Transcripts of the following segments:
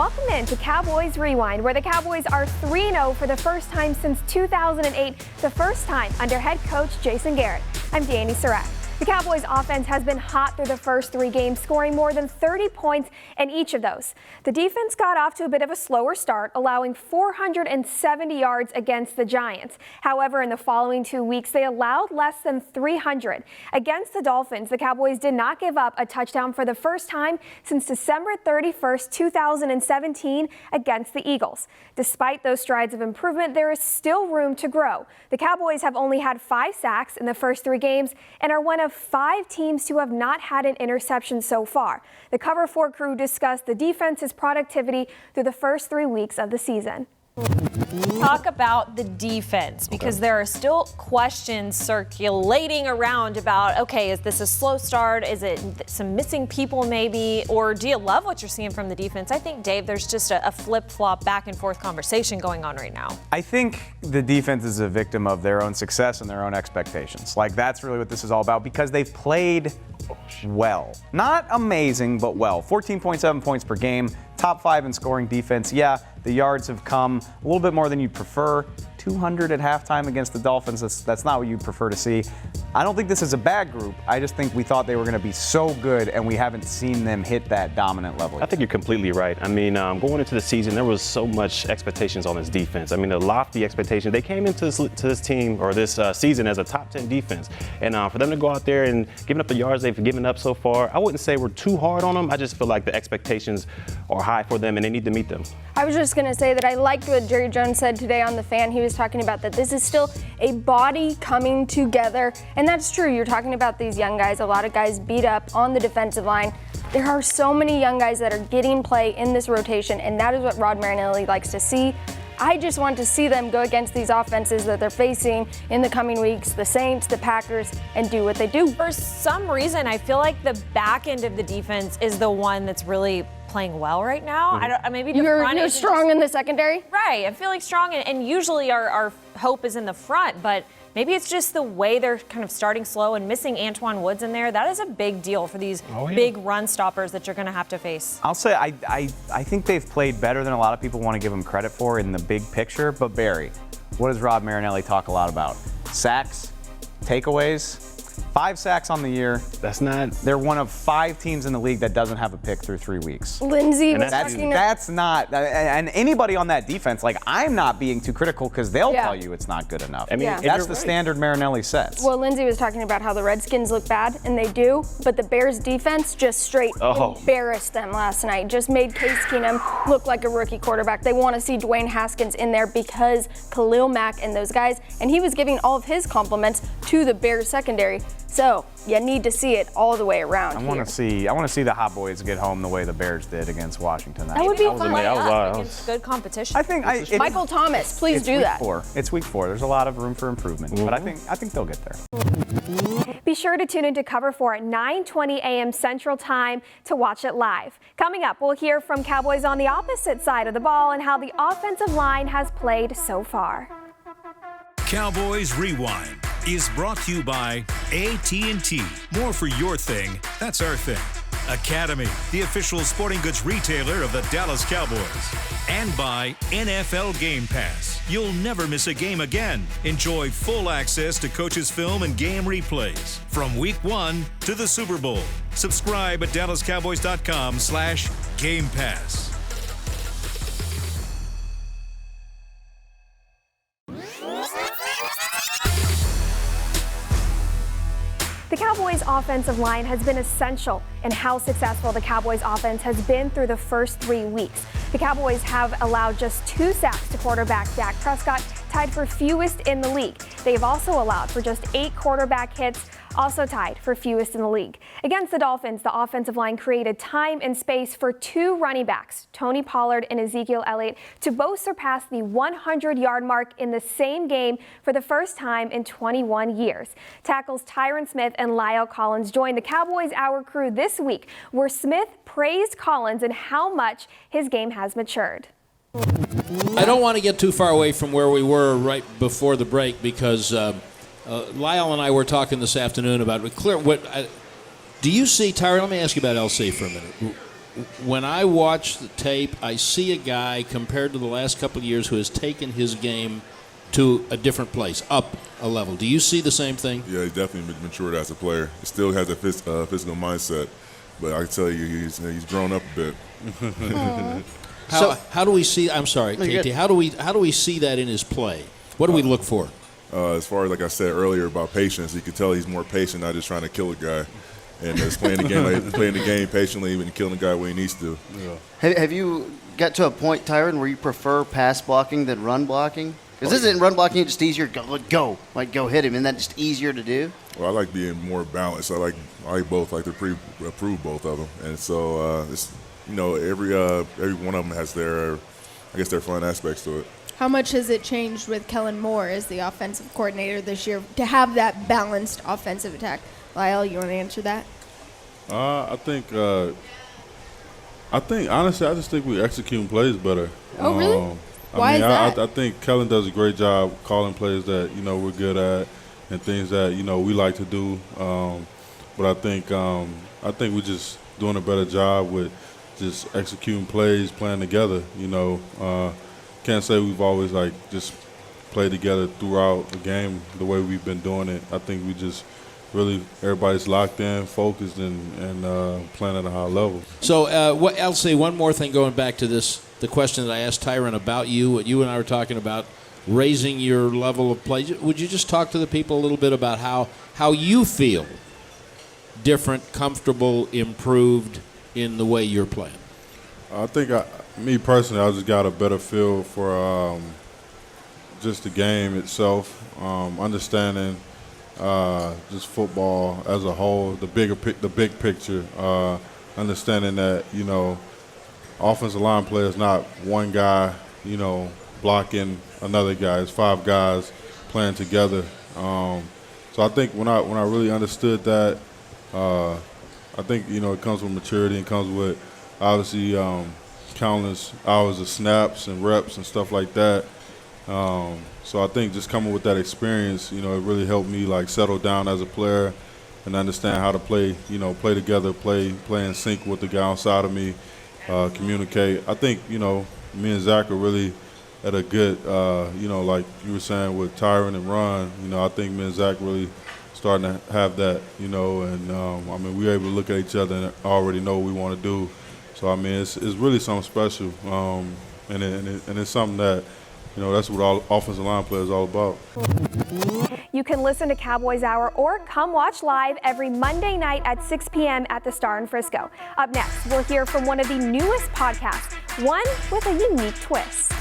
Welcome in to Cowboys Rewind, where the Cowboys are 3-0 for the first time since 2008, the first time under head coach Jason Garrett. I'm Dani Sureck. The Cowboys offense has been hot through the first 3 games, scoring more than 30 points in each of those. The defense got off to a bit of a slower start, allowing 470 yards against the Giants. However, in the following 2 weeks, they allowed less than 300. Against the Dolphins, the Cowboys did not give up a touchdown for the first time since December 31st, 2017 against the Eagles. Despite those strides of improvement, there is still room to grow. The Cowboys have only had 5 sacks in the first 3 games and are one of 5 teams to have not had an interception so far. The Cover 4 crew discussed the defense's productivity through the first 3 weeks of the season. Talk about the defense, because there are still questions circulating around about, okay, is this a slow start? Is it some missing people maybe? Or do you love what you're seeing from the defense? I think, Dave, there's just a flip-flop back and forth conversation going on right now. I think the defense is a victim of their own success and their own expectations. Like, that's really what this is all about, because they've played well. Not amazing, but well. 14.7 points per game, top 5 in scoring defense. Yeah, the yards have come a little bit more than you'd prefer. 200 at halftime against the Dolphins, that's not what you'd prefer to see. I don't think this is a bad group. I just think we thought they were going to be so good, and we haven't seen them hit that dominant level yet. I think you're completely right. I mean, going into the season, there was so much expectations on this defense. I mean, the lofty expectations. They came into this team or this season as a top 10 defense. And for them to go out there and giving up the yards they've given up so far, I wouldn't say we're too hard on them. I just feel like the expectations are high for them, and they need to meet them. I was just going to say that I liked what Jerry Jones said today on The Fan. He was talking about that this is still a body coming together, and that's true. You're talking about these young guys, a lot of guys beat up on the defensive line. There are so many young guys that are getting play in this rotation, and that is what Rod Marinelli likes to see. I just want to see them go against these offenses that they're facing in the coming weeks, the Saints, the Packers, and do what they do. For some reason, I feel like the back end of the defense is the one that's really playing well right now. Maybe the front you're strong in the secondary? Right. I feel like strong, and usually our hope is in the front, but maybe it's just the way they're kind of starting slow and missing Antoine Woods in there. That is a big deal for these big run stoppers that you're going to have to face. I'll say I think they've played better than a lot of people want to give them credit for in the big picture. But Barry, what does Rod Marinelli talk a lot about? Sacks, takeaways. 5 sacks on the year. That's not. They're one of 5 teams in the league that doesn't have a pick through 3 weeks. Lindsey was that's not. And anybody on that defense, like, I'm not being too critical because they'll tell you it's not good enough. I mean, that's the standard Marinelli sets. Well, Lindsey was talking about how the Redskins look bad, and they do, but the Bears defense just straight embarrassed them last night. Just made Case Keenum look like a rookie quarterback. They want to see Dwayne Haskins in there because Khalil Mack and those guys, and he was giving all of his compliments to the Bears secondary. So you need to see it all the way around. I want to see the Hot Boys get home the way the Bears did against Washington. That would be fun. That was good competition. I think Michael Thomas, please do that. It's week 4. There's a lot of room for improvement, but I think they'll get there. Be sure to tune into Cover 4 at 9:20 a.m. Central Time to watch it live. Coming up, we'll hear from Cowboys on the opposite side of the ball and how the offensive line has played so far. Cowboys Rewind is brought to you by AT&T. More for your thing, that's our thing. Academy, the official sporting goods retailer of the Dallas Cowboys. And by NFL Game Pass. You'll never miss a game again. Enjoy full access to coaches' film and game replays from Week 1 to the Super Bowl. Subscribe at DallasCowboys.com/Game Pass. The Cowboys' offensive line has been essential in how successful the Cowboys' offense has been through the first 3 weeks. The Cowboys have allowed just 2 sacks to quarterback Dak Prescott, tied for fewest in the league. They've also allowed for just 8 quarterback hits, also tied for fewest in the league. Against the Dolphins, the offensive line created time and space for 2 running backs, Tony Pollard and Ezekiel Elliott, to both surpass the 100-yard mark in the same game for the first time in 21 years. Tackles Tyron Smith and Lyle Collins joined the Cowboys Hour crew this week, where Smith praised Collins and how much his game has matured. I don't want to get too far away from where we were right before the break because Lyle and I were talking this afternoon about do you see, Tyron, let me ask you about LC for a minute. when I watch the tape, I see a guy compared to the last couple of years who has taken his game to a different place, up a level. Do you see the same thing? Yeah, he's definitely matured as a player. He still has a physical mindset, but I can tell you he's grown up a bit. How do we see? I'm sorry, KT. How do we see that in his play? What do we look for? As far as, like I said earlier about patience, you can tell he's more patient, not just trying to kill a guy, and just playing the game patiently and killing the guy when he needs to. Yeah. Have you got to a point, Tyron, where you prefer pass blocking than run blocking? Because isn't run blocking just easier to go hit him? Isn't that just easier to do? Well, I like being more balanced. I like both. I like to approve both of them, and so it's every one of them has their fun aspects to it. How much has it changed with Kellen Moore as the offensive coordinator this year to have that balanced offensive attack? Lyle, you want to answer that? I think honestly, I just think we executing plays better. Oh, really? Why is that? I think Kellen does a great job calling plays that we're good at and things that we like to do. But I think we're just doing a better job with just executing plays, playing together. Can't say we've always just played together throughout the game the way we've been doing it. I think we just really everybody's locked in, focused, and playing at a high level. So I'll say one more thing going back to the question that I asked Tyron about you, what you and I were talking about, raising your level of play. Would you just talk to the people a little bit about how you feel different, comfortable, improved in the way you're playing? I think me personally, I just got a better feel for just the game itself, understanding just football as a whole, the big picture, understanding that offensive line play is not one guy blocking another guy. It's five guys playing together. So I think when I really understood that, I think it comes with maturity and comes with obviously countless hours of snaps and reps and stuff like that. So I think just coming with that experience, it really helped me settle down as a player and understand how to play, play together, play in sync with the guy outside of me, communicate. I think, me and Zach are really at a good, like you were saying with Tyron and Ron, I think me and Zach really starting to have that, and we're able to look at each other and already know what we want to do. So, it's really something special, and it's something that, that's what all offensive line play is all about. You can listen to Cowboys Hour or come watch live every Monday night at 6 p.m. at the Star in Frisco. Up next, we'll hear from one of the newest podcasts, one with a unique twist.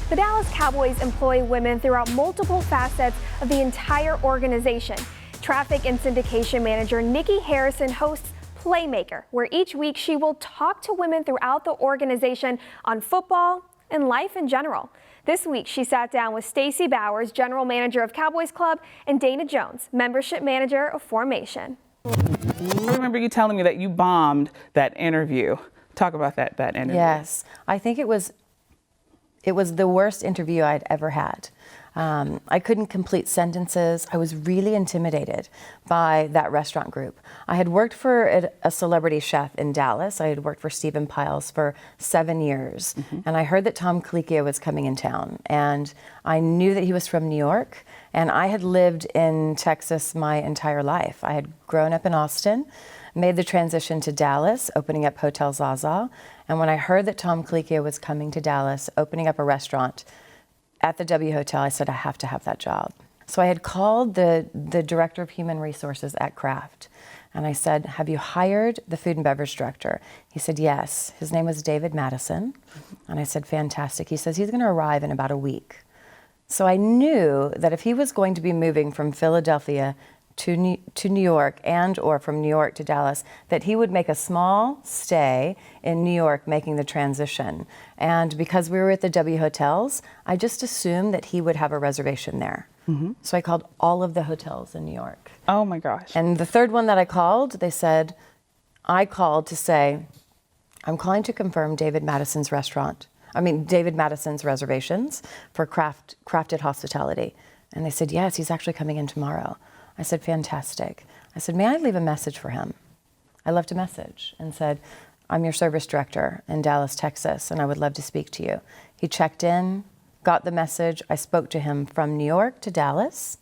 The Dallas Cowboys employ women throughout multiple facets of the entire organization. Traffic and syndication manager Nikki Harrison hosts Playmaker, where each week she will talk to women throughout the organization on football and life in general. This week, she sat down with Stacey Bowers, general manager of Cowboys Club, and Dana Jones, membership manager of Formation. I remember you telling me that you bombed that interview. Talk about that interview. Yes, I think it was the worst interview I'd ever had. I couldn't complete sentences. I was really intimidated by that restaurant group. I had worked for a celebrity chef in Dallas. I had worked for Stephen Piles for 7 years. Mm-hmm. And I heard that Tom Colicchio was coming in town. And I knew that he was from New York. And I had lived in Texas my entire life. I had grown up in Austin, made the transition to Dallas, opening up Hotel Zaza. And when I heard that Tom Colicchio was coming to Dallas, opening up a restaurant at the W Hotel, I said, I have to have that job. So I had called the director of human resources at Kraft. And I said, have you hired the food and beverage director? He said, yes. His name was David Madison. And I said, fantastic. He says, he's going to arrive in about a week. So I knew that if he was going to be moving from Philadelphia to New York or from New York to Dallas, that he would make a small stay in New York making the transition. And because we were at the W hotels, I just assumed that he would have a reservation there. Mm-hmm. So I called all of the hotels in New York. Oh my gosh. And the third one that I called, I called to say, I'm calling to confirm David Madison's restaurant David Madison's reservations for Crafted Hospitality. And they said, yes, he's actually coming in tomorrow. I said, fantastic. I said, may I leave a message for him? I left a message and said, I'm your service director in Dallas, Texas, and I would love to speak to you. He checked in, got the message. I spoke to him from New York to Dallas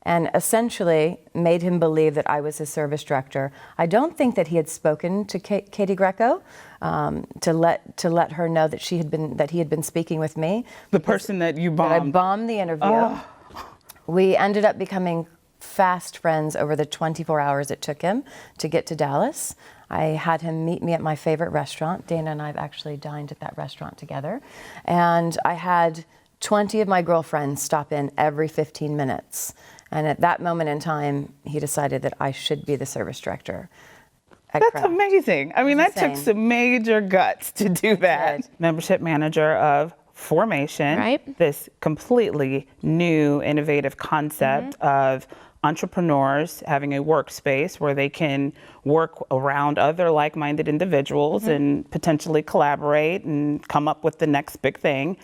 and essentially made him believe that I was his service director. I don't think that he had spoken to Katie Greco to let her know that he had been speaking with me. The person that you bombed. That I bombed the interview. Oh. We ended up becoming fast friends over the 24 hours it took him to get to Dallas. I had him meet me at my favorite restaurant. Dana and I have actually dined at that restaurant together. And I had 20 of my girlfriends stop in every 15 minutes. And at that moment in time, he decided that I should be the service director. That's amazing. That took some major guts to do that. Membership manager of Formation, right? This completely new, innovative concept of entrepreneurs having a workspace where they can work around other like-minded individuals and potentially collaborate and come up with the next big thing.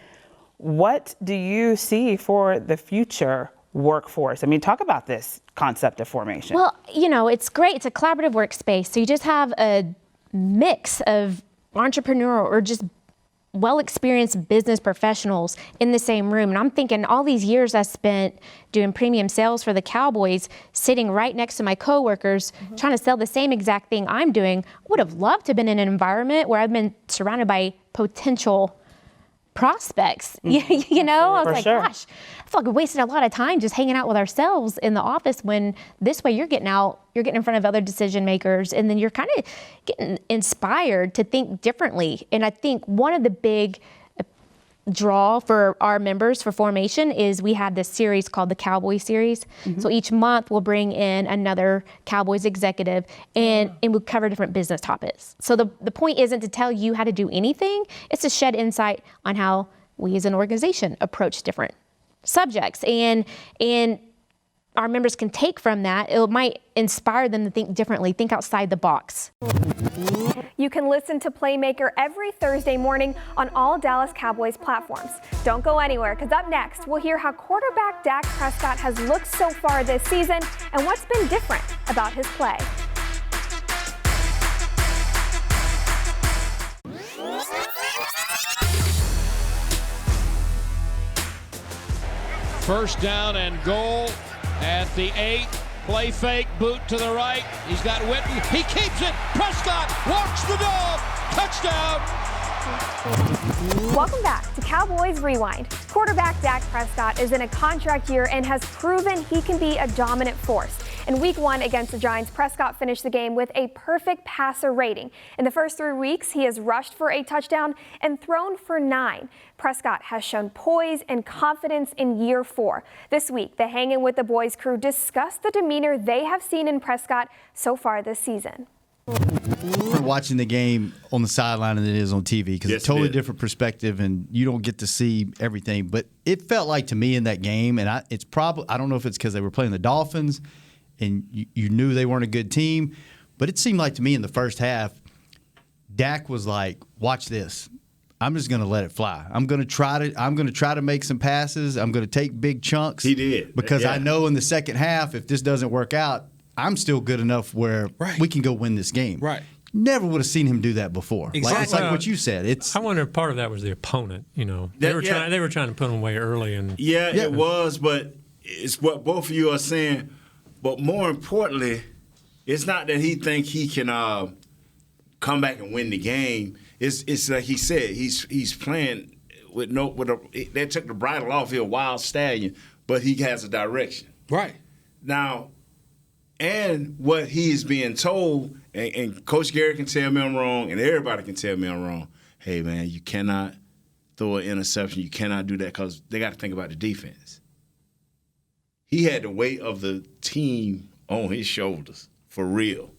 What do you see for the future workforce? Talk about this concept of Formation. Well, it's great. It's a collaborative workspace. So you just have a mix of entrepreneurial or just well-experienced business professionals in the same room. And I'm thinking all these years I spent doing premium sales for the Cowboys, sitting right next to my coworkers, trying to sell the same exact thing I'm doing. I would have loved to have been in an environment where I've been surrounded by potential prospects. I was like, gosh, I feel like we wasted a lot of time just hanging out with ourselves in the office, when this way you're getting in front of other decision makers, and then you're kind of getting inspired to think differently. And I think one of the big draw for our members for Formation is we have this series called the Cowboy Series. So each month we'll bring in another Cowboys executive and we'll cover different business topics. So the point isn't to tell you how to do anything, it's to shed insight on how we as an organization approach different subjects. And our members can take from that. It might inspire them to think differently, think outside the box. You can listen to Playmaker every Thursday morning on all Dallas Cowboys platforms. Don't go anywhere, because up next, we'll hear how quarterback Dak Prescott has looked so far this season and what's been different about his play. First down and goal at the 8. Play fake, boot to the right. He's got Witten. He keeps it. Prescott walks the dog. Touchdown. Welcome back to Cowboys Rewind. Quarterback Dak Prescott is in a contract year and has proven he can be a dominant force. In Week 1 against the Giants, Prescott finished the game with a perfect passer rating. In the first 3 weeks, he has rushed for a touchdown and thrown for 9. Prescott has shown poise and confidence in year 4. This week, the Hangin' with the Boys crew discussed the demeanor they have seen in Prescott so far this season. Watching the game on the sideline than it is on TV, because it's a totally different perspective and you don't get to see everything. But it felt like to me in that game, and I don't know if it's because they were playing the Dolphins and you knew they weren't a good team, but it seemed like to me in the first half, Dak was like, watch this. I'm just going to let it fly. I'm going to try to make some passes. I'm going to take big chunks. He did. Because I know in the second half, if this doesn't work out, I'm still good enough where we can go win this game. Right. Never would have seen him do that before. Exactly. It's like what you said. I wonder if part of that was the opponent. They were trying to put him away early, and it was. But it's what both of you are saying. But more importantly, it's not that he think he can come back and win the game. It's like he said, he's playing they took the bridle off here, wild stallion, but he has a direction. Right. Now, and what he is being told, and Coach Garrett can tell me I'm wrong, and everybody can tell me I'm wrong. Hey, man, you cannot throw an interception. You cannot do that, because they got to think about the defense. He had the weight of the team on his shoulders, for real.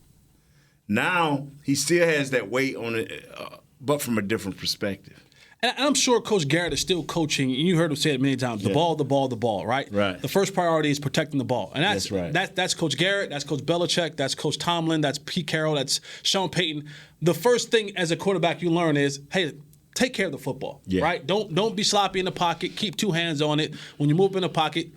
Now, he still has that weight on it, but from a different perspective. And I'm sure Coach Garrett is still coaching. You heard him say it many times, the ball, right? Right. The first priority is protecting the ball. And that's right. That's Coach Garrett, that's Coach Belichick, that's Coach Tomlin, that's Pete Carroll, that's Sean Payton. The first thing as a quarterback you learn is, hey, take care of the football, Yeah. right? Don't be sloppy in the pocket. Keep 2 hands on it. When you move up in the pocket,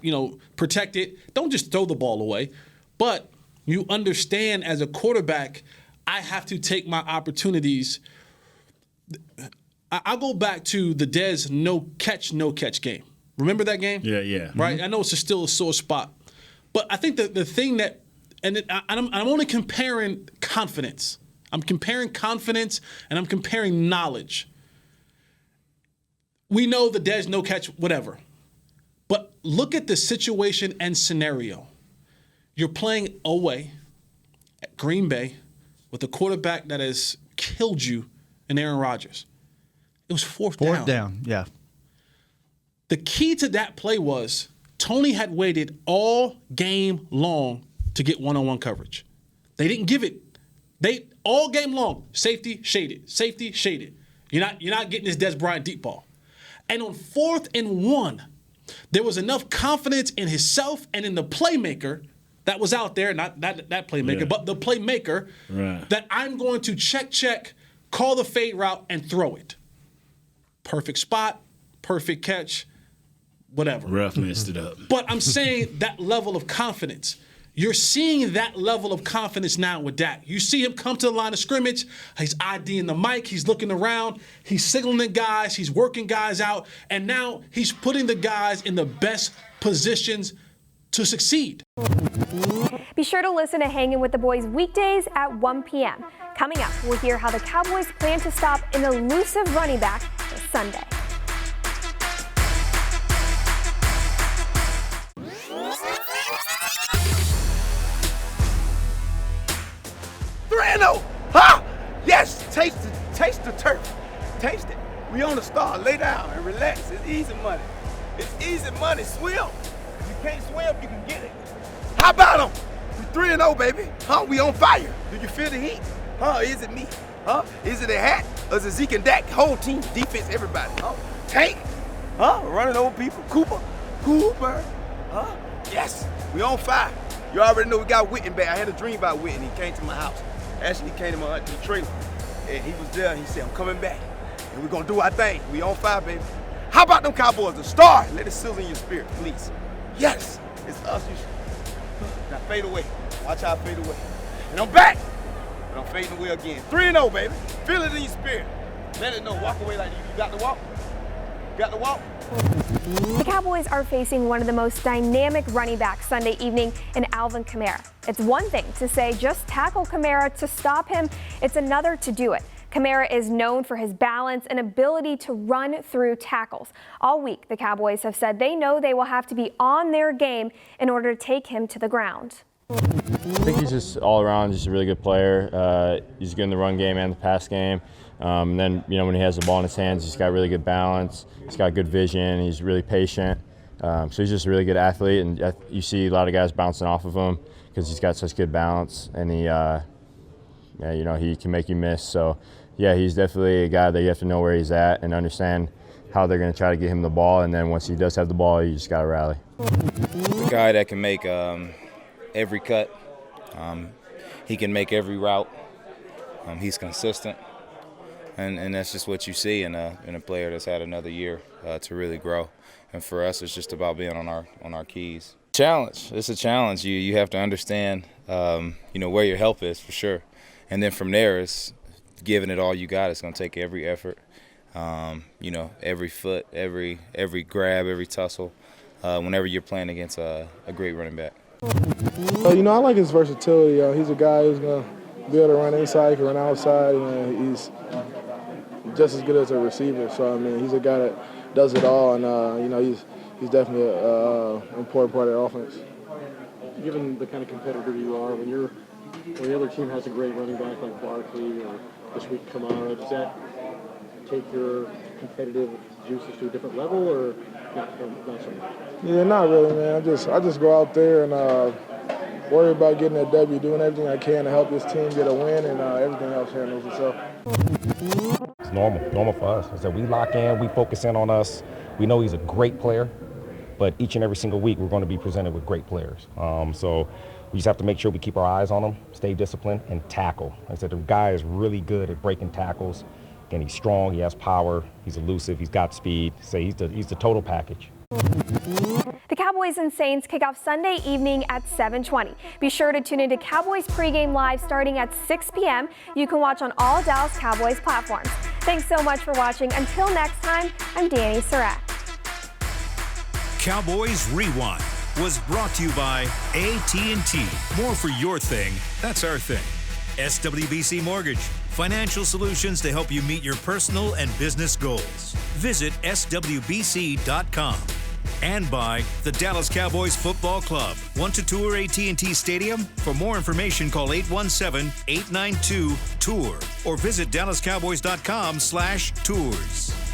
protect it. Don't just throw the ball away. But you understand as a quarterback, I have to take my opportunities. I'll go back to the Dez no catch game. Remember that game? Yeah. Right? I know it's still a sore spot. But I think the thing that, I'm only comparing confidence. I'm comparing confidence and I'm comparing knowledge. We know the Dez no catch, whatever. But look at the situation and scenario. You're playing away at Green Bay with a quarterback that has killed you in Aaron Rodgers. It was fourth down. Fourth down, yeah. The key to that play was Tony had waited all game long to get one-on-one coverage. They didn't give it. They all game long, safety shaded, safety shaded. You're not getting this Dez Bryant deep ball. And on 4th and 1, there was enough confidence in himself and in the playmaker that was out there, not that playmaker, but the playmaker, that I'm going to check, call the fade route, and throw it. Perfect spot, perfect catch, whatever. Ref messed it up. But I'm saying that level of confidence. You're seeing that level of confidence now with Dak. You see him come to the line of scrimmage. He's IDing the mic. He's looking around. He's signaling guys. He's working guys out. And now he's putting the guys in the best positions to succeed. Be sure to listen to Hanging with the Boys weekdays at 1 p.m. Coming up, we'll hear how the Cowboys plan to stop an elusive running back this Sunday. Huh? Yes, taste the turf. Taste it. We on the star. Lay down and relax. It's easy money. It's easy money. Swim. If you can't swim, you can get it. How about them? We 3-0, baby. Huh? We on fire. Do you feel the heat? Huh? Is it me? Huh? Is it a hat? Or is it Zeke and Dak? Whole team, defense, everybody. Huh? Tank? Huh? Running over people. Cooper? Huh? Yes. We on fire. You already know we got Whitney back. I had a dream about Whitney. He came to my house. Actually, he came to my trailer. And he was there. He said, I'm coming back. And we're going to do our thing. We on fire, baby. How about them Cowboys? The star. Let it sizzle in your spirit, please. Yes. It's us. Now fade away. Watch how I fade away. And I'm back. And I'm fading away again. 3-0, baby. Feel it in your spirit. Let it know. Walk away like you got to walk. You got to walk. The Cowboys are facing one of the most dynamic running backs Sunday evening in Alvin Kamara. It's one thing to say just tackle Kamara to stop him. It's another to do it. Kamara is known for his balance and ability to run through tackles. All week, the Cowboys have said they know they will have to be on their game in order to take him to the ground. I think he's just all around just a really good player. He's good in the run game and the pass game. And then, when he has the ball in his hands, he's got really good balance. He's got good vision. He's really patient. So he's just a really good athlete. And you see a lot of guys bouncing off of him because he's got such good balance. And he can make you miss. So, yeah, he's definitely a guy that you have to know where he's at and understand how they're going to try to get him the ball. And then once he does have the ball, you just got to rally. The guy that can make every cut. He can make every route. He's consistent. And that's just what you see in a player that's had another year to really grow. And for us, it's just about being on our keys. Challenge. It's a challenge. You have to understand, where your help is for sure. And then from there, it's giving it all you got. It's going to take every effort, every foot, every grab, every tussle, whenever you're playing against a great running back. I like his versatility. He's a guy who's going to be able to run inside, he can run outside. He's just as good as a receiver. So, he's a guy that does it all, and, he's definitely an important part of the offense. Given the kind of competitor you are, when the other team has a great running back like Barkley or this week Kamara, does that take your competitive juices to a different level, or not so much? Yeah, not really, man. I just go out there and worry about getting that W, doing everything I can to help this team get a win, and everything else handles itself. It's normal for us. I said we lock in, we focus in on us. We know he's a great player, but each and every single week we're going to be presented with great players. So we just have to make sure we keep our eyes on him, stay disciplined, and tackle. Like I said, the guy is really good at breaking tackles, Again, he's strong, he has power, he's elusive, he's got speed. So he's the total package. The Cowboys and Saints kick off Sunday evening at 7:20. Be sure to tune into Cowboys pregame live starting at 6 p.m. You can watch on all Dallas Cowboys platforms. Thanks so much for watching. Until next time, I'm Dani Sureck. Cowboys Rewind was brought to you by AT&T. More for your thing, that's our thing. SWBC Mortgage, financial solutions to help you meet your personal and business goals. Visit swbc.com. And by the Dallas Cowboys Football Club. Want to tour AT&T Stadium? For more information, call 817-892-TOUR or visit dallascowboys.com/tours.